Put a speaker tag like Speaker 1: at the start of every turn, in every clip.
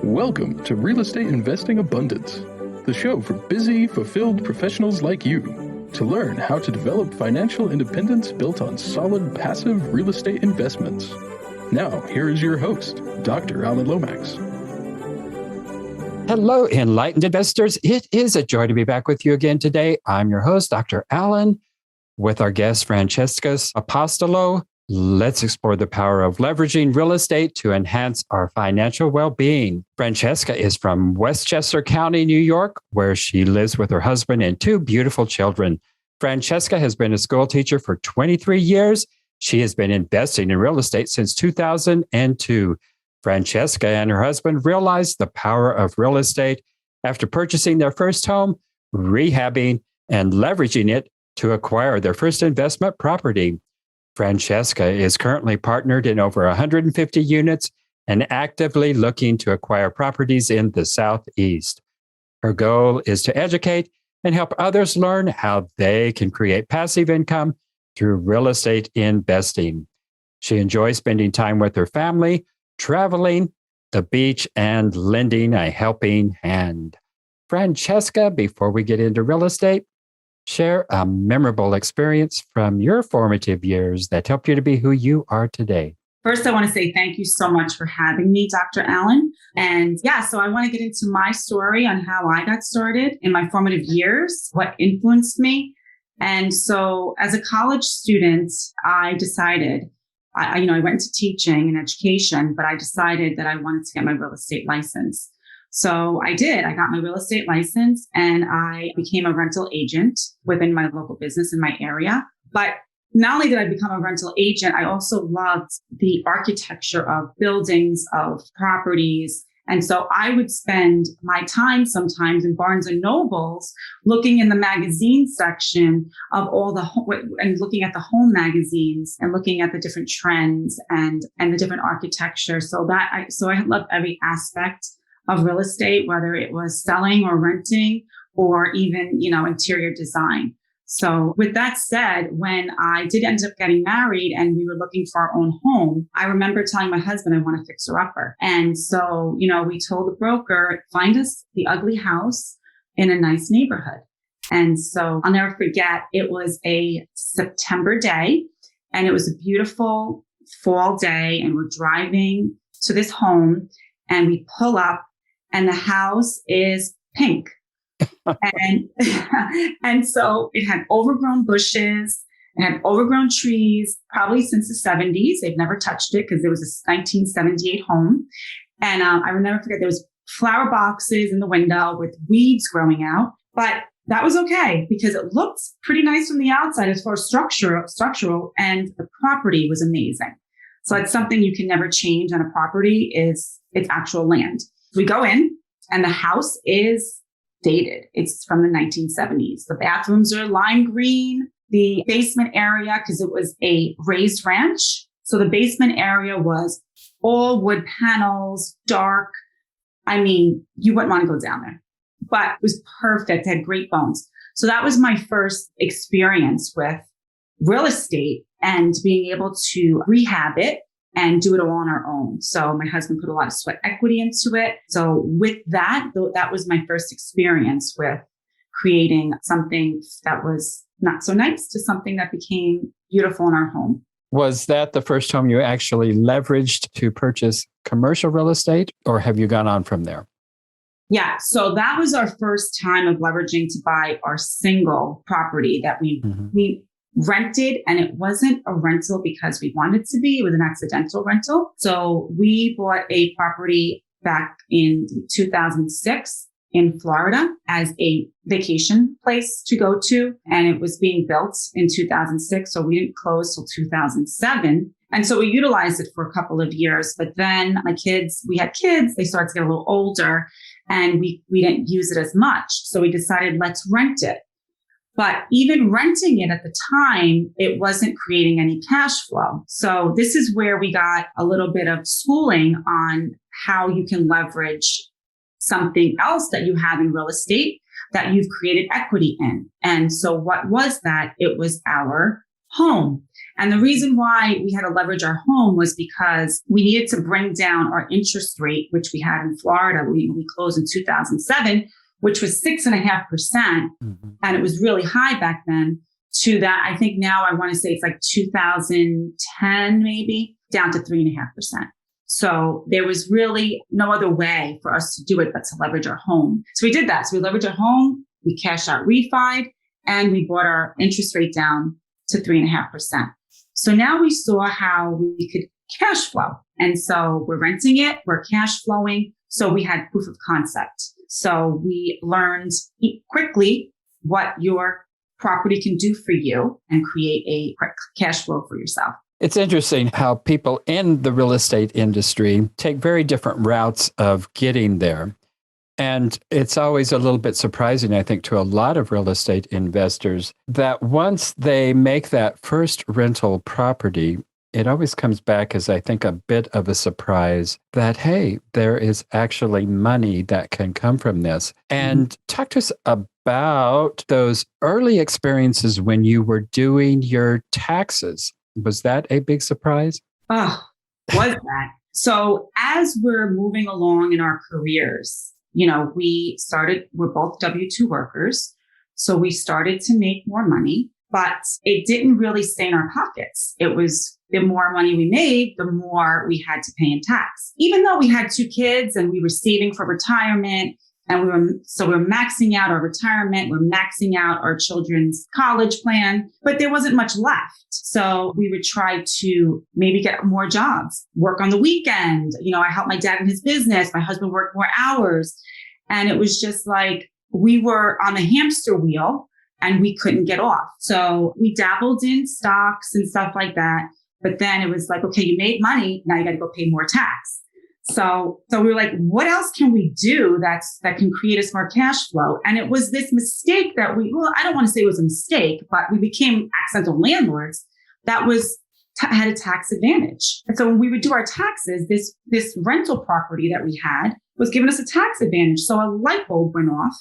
Speaker 1: Welcome to Real Estate Investing Abundance, the show for busy, fulfilled professionals like you to learn how to develop financial independence built on solid, passive real estate investments. Now, here is your host, Dr. Alan Lomax.
Speaker 2: Hello, enlightened investors. It is a joy to be back with you again today. I'm your host, Dr. Alan, with our guest, Francesca Apostolou. Let's explore the power of leveraging real estate to enhance our financial well-being. Francesca is from Westchester County, New York, where she lives with her husband and two beautiful children. Francesca has been a school teacher for 23 years. She has been investing in real estate since 2002. Francesca and her husband realized the power of real estate after purchasing their first home, rehabbing, and leveraging it to acquire their first investment property. Francesca is currently partnered in over 150 units and actively looking to acquire properties in the Southeast. Her goal is to educate and help others learn how they can create passive income through real estate investing. She enjoys spending time with her family, traveling, the beach, and lending a helping hand. Francesca, before we get into real estate, share a memorable experience from your formative years that helped you to be who you are today.
Speaker 3: First, I want to say thank you so much for having me, Dr. Allen. And so I want to get into my story on how I got started in my formative years, what influenced me. And so as a college student, I decided, I went into teaching and education, but I decided that I wanted to get my real estate license. So I did. I got my real estate license and I became a rental agent within my local business in my area. But not only did I become a rental agent, I also loved the architecture of buildings, of properties. And so I would spend my time sometimes in Barnes and Nobles looking in the magazine section of and looking at the home magazines and looking at the different trends and the different architecture. So I loved every aspect of real estate, whether it was selling or renting or even, interior design. So with that said, when I did end up getting married and we were looking for our own home, I remember telling my husband, I want a fixer-upper. And so, we told the broker, find us the ugly house in a nice neighborhood. And so I'll never forget, it was a September day and it was a beautiful fall day and we're driving to this home and we pull up and the house is pink. And so it had overgrown bushes, it had overgrown trees, probably since the 70s. They've never touched it because it was a 1978 home. And I will never forget, there was flower boxes in the window with weeds growing out. But that was okay because it looked pretty nice from the outside as far as structural, and the property was amazing. So it's something you can never change on a property is its actual land. We go in and the house is dated. It's from the 1970s. The bathrooms are lime green. The basement area, because it was a raised ranch. So the basement area was all wood panels, dark. I mean, you wouldn't want to go down there, but it was perfect. It had great bones. So that was my first experience with real estate and being able to rehab it and do it all on our own. So my husband put a lot of sweat equity into it. So with that, that was my first experience with creating something that was not so nice to something that became beautiful in our home.
Speaker 2: Was that the first home you actually leveraged to purchase commercial real estate, or have you gone on from there?
Speaker 3: Yeah. So that was our first time of leveraging to buy our single property that we rented, and it wasn't a rental because we wanted to be. It was an accidental rental. So we bought a property back in 2006 in Florida as a vacation place to go to. And it was being built in 2006. So we didn't close till 2007. And so we utilized it for a couple of years. But then we had kids, they started to get a little older and we didn't use it as much. So we decided, let's rent it. But even renting it at the time, it wasn't creating any cash flow. So this is where we got a little bit of schooling on how you can leverage something else that you have in real estate that you've created equity in. And so what was that? It was our home. And the reason why we had to leverage our home was because we needed to bring down our interest rate, which we had in Florida. We closed in 2007, which was 6.5%. And it was really high back then, to that. I think now I want to say it's like 2010, maybe down to 3.5%. So there was really no other way for us to do it but to leverage our home. So we did that. So we leveraged our home, we cashed out refi'd, and we brought our interest rate down to 3.5%. So now we saw how we could cash flow. And so we're renting it, we're cash flowing. So we had proof of concept. So we learned quickly what your property can do for you and create a quick cash flow for yourself.
Speaker 2: It's interesting how people in the real estate industry take very different routes of getting there. And it's always a little bit surprising, I think, to a lot of real estate investors that once they make that first rental property, it always comes back as, I think, a bit of a surprise that, hey, there is actually money that can come from this. And talk to us about those early experiences when you were doing your taxes. Was that a big surprise?
Speaker 3: Oh, was that? So as we're moving along in our careers, we're both W-2 workers. So we started to make more money, but it didn't really stay in our pockets. It was the more money we made, the more we had to pay in tax. Even though we had 2 kids and we were saving for retirement, and we were maxing out our retirement, we're maxing out our children's college plan, but there wasn't much left. So we would try to maybe get more jobs, work on the weekend. I helped my dad in his business. My husband worked more hours. And it was just like we were on the hamster wheel and we couldn't get off. So we dabbled in stocks and stuff like that. But then it was like, okay, you made money. Now you got to go pay more tax. So we were like, what else can we do that can create us more cash flow? And it was this mistake that I don't want to say it was a mistake, but we became accidental landlords that had a tax advantage. And so when we would do our taxes, this rental property that we had was giving us a tax advantage. So a light bulb went off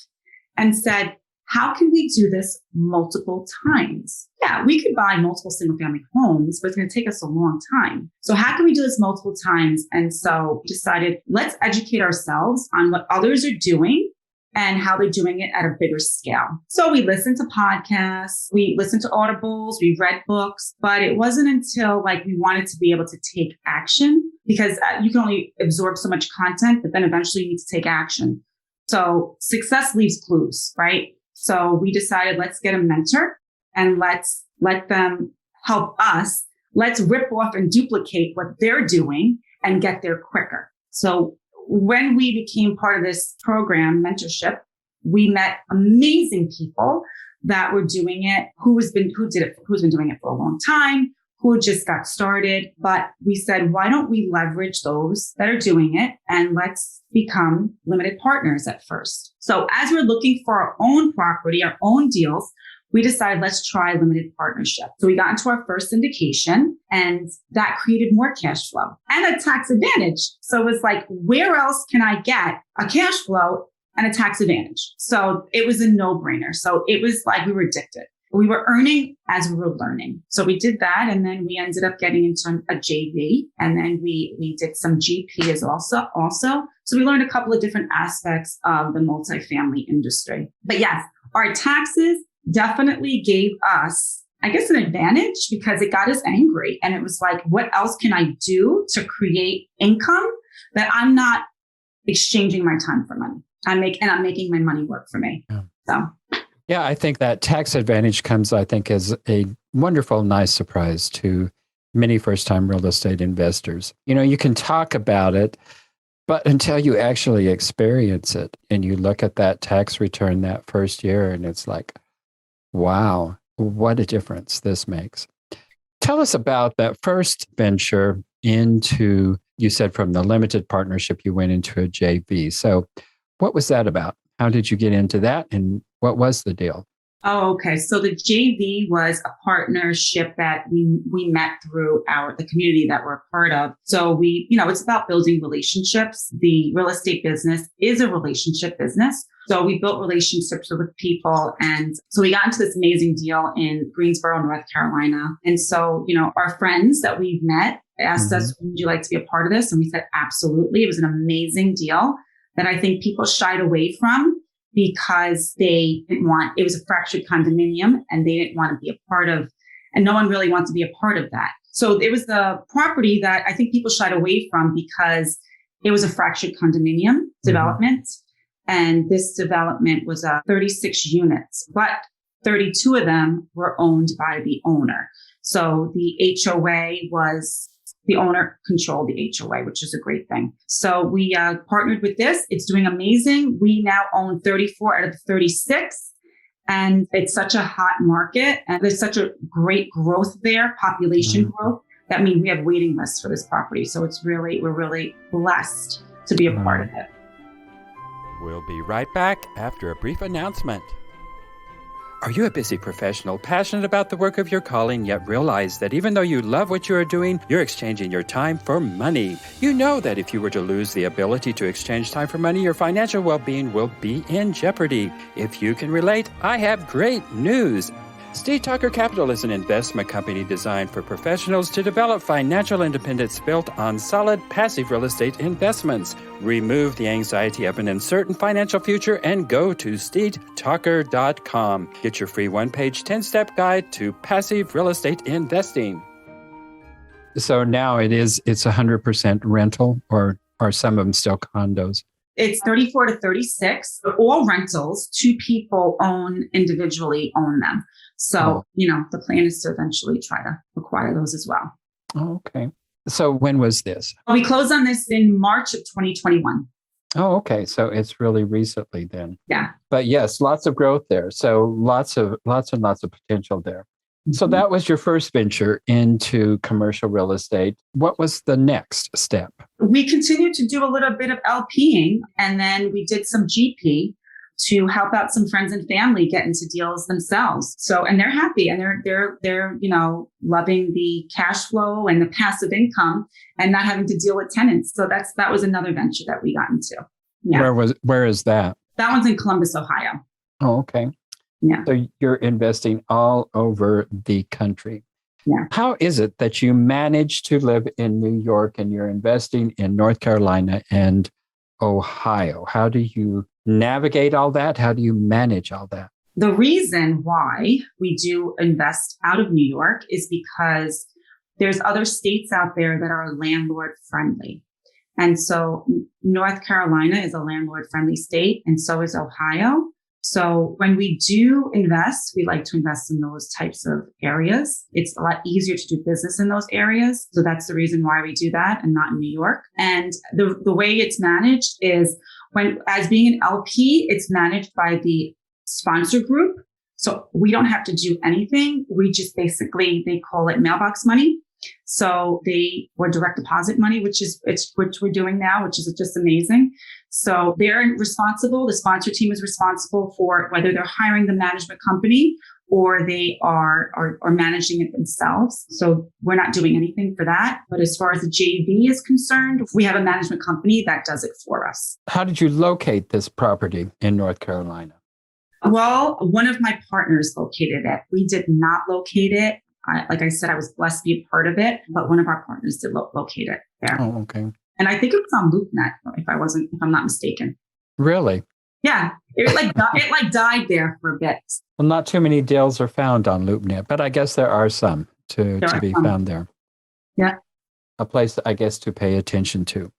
Speaker 3: and said, how can we do this multiple times? Yeah, we could buy multiple single family homes, but it's going to take us a long time. So how can we do this multiple times? And so we decided, let's educate ourselves on what others are doing and how they're doing it at a bigger scale. So we listened to podcasts, we listened to audibles, we read books, but it wasn't until we wanted to be able to take action, because you can only absorb so much content, but then eventually you need to take action. So success leaves clues, right? So we decided, let's get a mentor and let's let them help us. Let's rip off and duplicate what they're doing and get there quicker. So when we became part of this program, mentorship, we met amazing people that were doing it, who's been doing it for a long time, who just got started. But we said, why don't we leverage those that are doing it and let's become limited partners at first. So as we're looking for our own property, our own deals, we decided, let's try limited partnership. So we got into our first syndication and that created more cash flow and a tax advantage. So it was like, where else can I get a cash flow and a tax advantage? So it was a no-brainer. So it was like we were addicted. We were earning as we were learning. So we did that. And then we ended up getting into a JV. And then we did some GP as also. So we learned a couple of different aspects of the multifamily industry. But yes, our taxes definitely gave us, I guess, an advantage because it got us angry. And it was like, what else can I do to create income that I'm not exchanging my time for money? I'm making my money work for me.
Speaker 2: Yeah.
Speaker 3: So.
Speaker 2: Yeah, I think that tax advantage comes, I think, as a wonderful, nice surprise to many first-time real estate investors. You can talk about it, but until you actually experience it and you look at that tax return that first year and it's like, wow, what a difference this makes. Tell us about that first venture into, you said from the limited partnership, you went into a JV. So what was that about? How did you get into that? And what was the deal?
Speaker 3: Oh, okay. So the JV was a partnership that we met through the community that we're a part of. So it's about building relationships. The real estate business is a relationship business. So we built relationships with people. And so we got into this amazing deal in Greensboro, North Carolina. And so, our friends that we've met asked us, would you like to be a part of this? And we said, absolutely. It was an amazing deal that I think people shied away from because they didn't want, it was a fractured condominium and they didn't want to be a part of, and no one really wanted to be a part of that. So it was the property that I think people shied away from because it was a fractured condominium development. And this development was 36 units, but 32 of them were owned by the owner. So the HOA the owner controlled the HOA, which is a great thing. So we partnered with this. It's doing amazing. We now own 34 out of the 36. And it's such a hot market. And there's such a great growth there, population growth. That means we have waiting lists for this property. So we're really blessed to be a part of it.
Speaker 2: We'll be right back after a brief announcement. Are you a busy professional, passionate about the work of your calling, yet realize that even though you love what you are doing, you're exchanging your time for money? You know that if you were to lose the ability to exchange time for money, your financial well-being will be in jeopardy. If you can relate, I have great news. Steed Tucker Capital is an investment company designed for professionals to develop financial independence built on solid passive real estate investments. Remove the anxiety of an uncertain financial future and go to steedtucker.com. Get your free one-page 10-step guide to passive real estate investing. So now it's 100% rental, or are some of them still condos?
Speaker 3: It's 34 to 36, all rentals. 2 people individually own them. So, the plan is to eventually try to acquire those as well.
Speaker 2: Oh, okay. So when was this?
Speaker 3: We closed on this in March of 2021.
Speaker 2: Oh, okay. So it's really recently then.
Speaker 3: Yeah.
Speaker 2: But yes, lots of growth there. So lots and lots of potential there. So that was your first venture into commercial real estate. What was the next step?
Speaker 3: We continued to do a little bit of Lping, and then we did some GP to help out some friends and family get into deals themselves. So, and they're happy, and they're loving the cash flow and the passive income and not having to deal with tenants. So that was another venture that we got into. Yeah.
Speaker 2: Where is that?
Speaker 3: That one's in Columbus, Ohio.
Speaker 2: Oh, okay.
Speaker 3: Yeah.
Speaker 2: So you're investing all over the country.
Speaker 3: Yeah.
Speaker 2: How is it that you manage to live in New York and you're investing in North Carolina and Ohio? How do you navigate all that? How do you manage all that?
Speaker 3: The reason why we do invest out of New York is because there's other states out there that are landlord friendly. And so North Carolina is a landlord friendly state, and so is Ohio. So when we do invest, we like to invest in those types of areas. It's a lot easier to do business in those areas. So that's the reason why we do that and not in New York. And the way it's managed is as being an LP, it's managed by the sponsor group. So we don't have to do anything. We just they call it mailbox money. So or direct deposit money, which we're doing now, which is just amazing. So they're responsible. The sponsor team is responsible for whether they're hiring the management company or they are managing it themselves. So we're not doing anything for that. But as far as the JV is concerned, we have a management company that does it for us.
Speaker 2: How did you locate this property in North Carolina?
Speaker 3: Well, one of my partners located it. We did not locate it. Like I said, I was blessed to be a part of it, but one of our partners did locate it there.
Speaker 2: Oh, okay.
Speaker 3: And I think it was on LoopNet, if I'm not mistaken.
Speaker 2: Really?
Speaker 3: Yeah. It died there for a bit.
Speaker 2: Well, not too many deals are found on LoopNet, but I guess there are some to be found there.
Speaker 3: Yeah.
Speaker 2: A place, I guess, to pay attention to.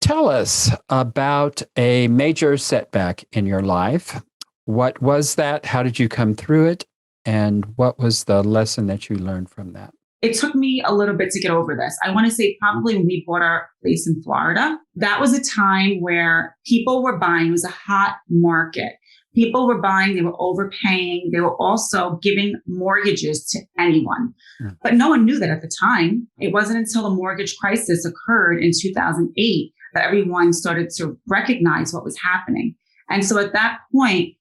Speaker 2: Tell us about a major setback in your life. What was that? How did you come through it? And what was the lesson that you learned from that?
Speaker 3: It took me a little bit to get over this. I want to say probably when we bought our place in Florida, that was a time where people were buying. It was a hot market. People were buying, they were overpaying. They were also giving mortgages to anyone. But no one knew that at the time. It wasn't until the mortgage crisis occurred in 2008 that everyone started to recognize what was happening. And so at that point,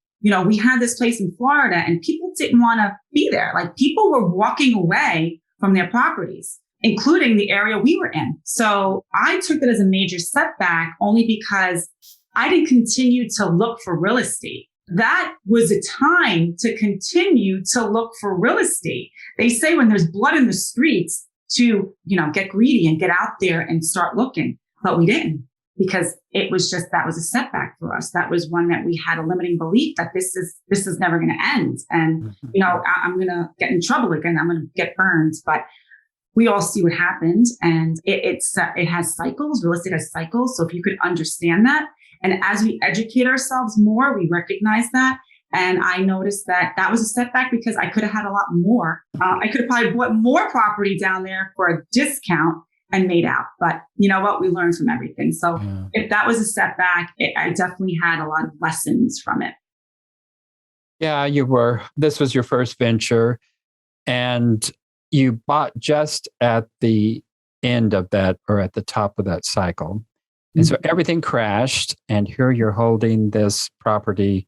Speaker 3: we had this place in Florida and people didn't want to be there. Like people were walking away from their properties, including the area we were in. So I took it as a major setback only because I didn't continue to look for real estate. That was a time to continue to look for real estate. They say when there's blood in the streets to, get greedy and get out there and start looking, but we didn't, because it was just, that was a setback for us. That was one that we had a limiting belief that this is never going to end. And, I'm going to get in trouble again. I'm going to get burned. But we all see what happened, and it has cycles. Real estate has cycles. So if you could understand that, and as we educate ourselves more, we recognize that. And I noticed that was a setback because I could have had a lot more. I could have probably bought more property down there for a discount and made out. But you know what? We learned from everything. So if that was a setback, I definitely had a lot of lessons from it.
Speaker 2: Yeah, this was your first venture, and you bought just at the end of that, or at the top of that cycle. And so everything crashed, and here you're holding this property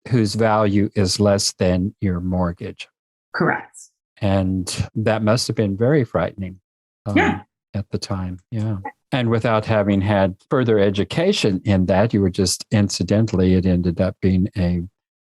Speaker 2: whose value is less than your mortgage.
Speaker 3: Correct.
Speaker 2: And that must have been very frightening at the time. Yeah. And without having had further education in that, you were just incidentally, it ended up being a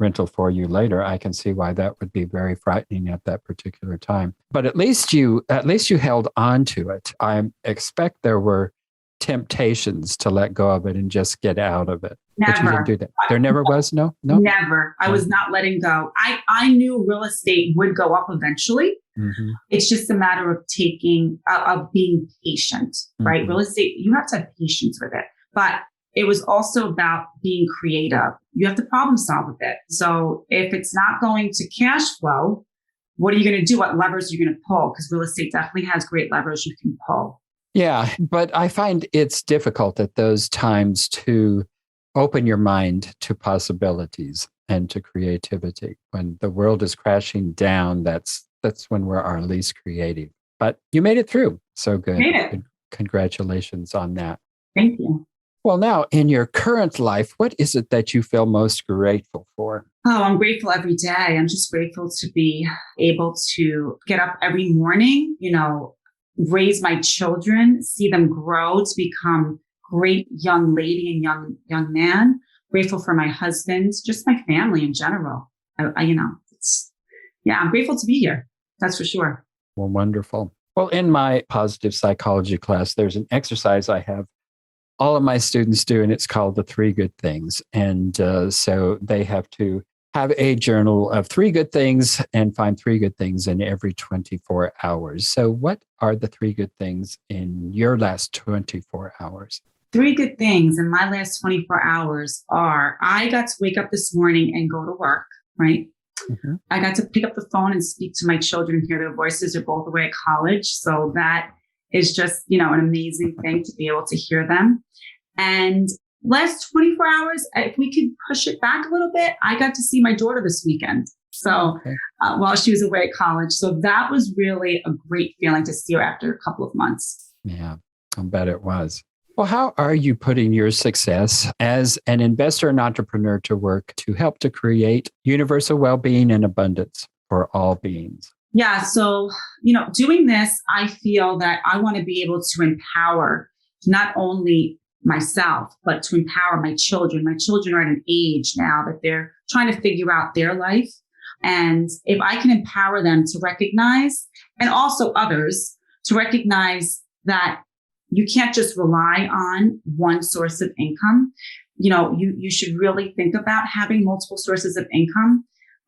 Speaker 2: rental for you later. I can see why that would be very frightening at that particular time. But at least you held on to it. I expect there were temptations to let go of it and just get out of it.
Speaker 3: Never.
Speaker 2: But you didn't do that. There never was? No?
Speaker 3: Never. I was not letting go. I knew real estate would go up eventually. Mm-hmm. It's just a matter of being patient, right? Mm-hmm. Real estate, you have to have patience with it. But it was also about being creative. You have to problem solve with it. So if it's not going to cash flow, what are you going to do? What levers are you going to pull? Because real estate definitely has great levers you can pull.
Speaker 2: Yeah, but I find it's difficult at those times to open your mind to possibilities and to creativity. When the world is crashing down, that's when we're our least creative. But you made it through. So good. Congratulations on that.
Speaker 3: Thank you.
Speaker 2: Well, now in your current life, what is it that you feel most grateful for?
Speaker 3: Oh, I'm grateful every day. I'm just grateful to be able to get up every morning, raise my children, see them grow to become great young lady and young man. Grateful for my husband, just my family in general. I'm grateful to be here. That's for sure.
Speaker 2: Well, wonderful. Well, in my positive psychology class, there's an exercise I have all of my students do, and it's called the 3 good things. And so they have to have a journal of 3 good things and find 3 good things in every 24 hours. So what are the 3 good things in your last 24 hours?
Speaker 3: 3 good things in my last 24 hours are, I got to wake up this morning and go to work, right? Mm-hmm. I got to pick up the phone and speak to my children and hear their voices. They're both away at college. So that is just, an amazing thing to be able to hear them. And last 24 hours, if we could push it back a little bit, I got to see my daughter this weekend. So while she was away at college. So that was really a great feeling to see her after a couple of months.
Speaker 2: Yeah, I bet it was. Well, how are you putting your success as an investor and entrepreneur to work to help to create universal well-being and abundance for all beings?
Speaker 3: Yeah. So, doing this, I feel that I want to be able to empower not only myself, but to empower my children. My children are at an age now that they're trying to figure out their life. And if I can empower them to recognize, and also others to recognize that you can't just rely on one source of income. You should really think about having multiple sources of income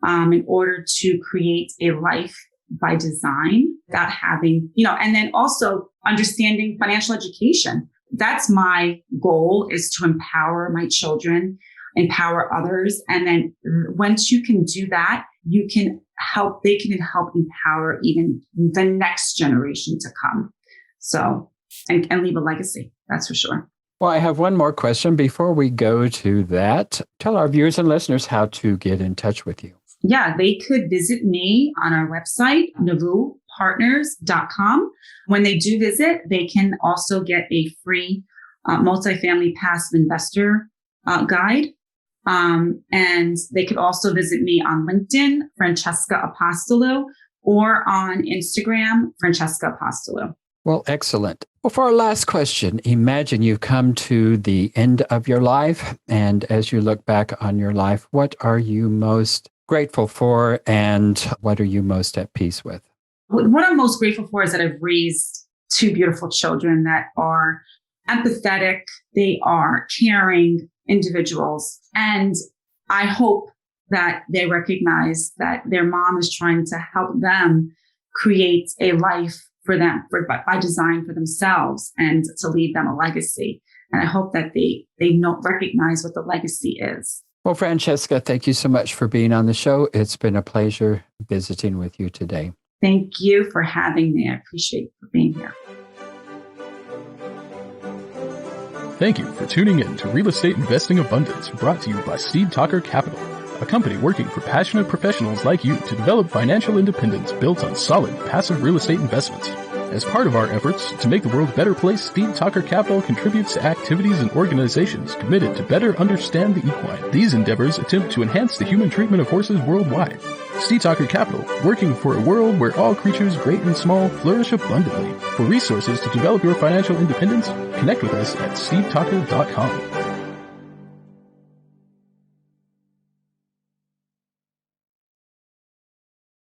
Speaker 3: in order to create a life by design, without having, and then also understanding financial education. That's my goal, is to empower my children, empower others. And then once you can do that, they can help empower even the next generation to come. So, and leave a legacy. That's for sure.
Speaker 2: Well, I have one more question before we go to that. Tell our viewers and listeners how to get in touch with you.
Speaker 3: Yeah, they could visit me on our website, navupartners.com. When they do visit, they can also get a free multifamily passive investor guide. And they could also visit me on LinkedIn, Francesca Apostolou, or on Instagram, Francesca Apostolou.
Speaker 2: Well, excellent. Well, for our last question, imagine you've come to the end of your life. And as you look back on your life, what are you most grateful for and what are you most at peace with?
Speaker 3: What I'm most grateful for is that I've raised two beautiful children that are empathetic, they are caring individuals. And I hope that they recognize that their mom is trying to help them create a life for them, by design for themselves, and to leave them a legacy. And I hope that they recognize what the legacy is.
Speaker 2: Well, Francesca, thank you so much for being on the show. It's been a pleasure visiting with you today.
Speaker 3: Thank you for having me. I appreciate you for being here.
Speaker 1: Thank you for tuning in to Real Estate Investing Abundance, brought to you by Steve Talker Capital, a company working for passionate professionals like you to develop financial independence built on solid, passive real estate investments. As part of our efforts to make the world a better place, Steve Talker Capital contributes to activities and organizations committed to better understand the equine. These endeavors attempt to enhance the human treatment of horses worldwide. Steve Talker Capital, working for a world where all creatures, great and small, flourish abundantly. For resources to develop your financial independence, connect with us at stevetalker.com.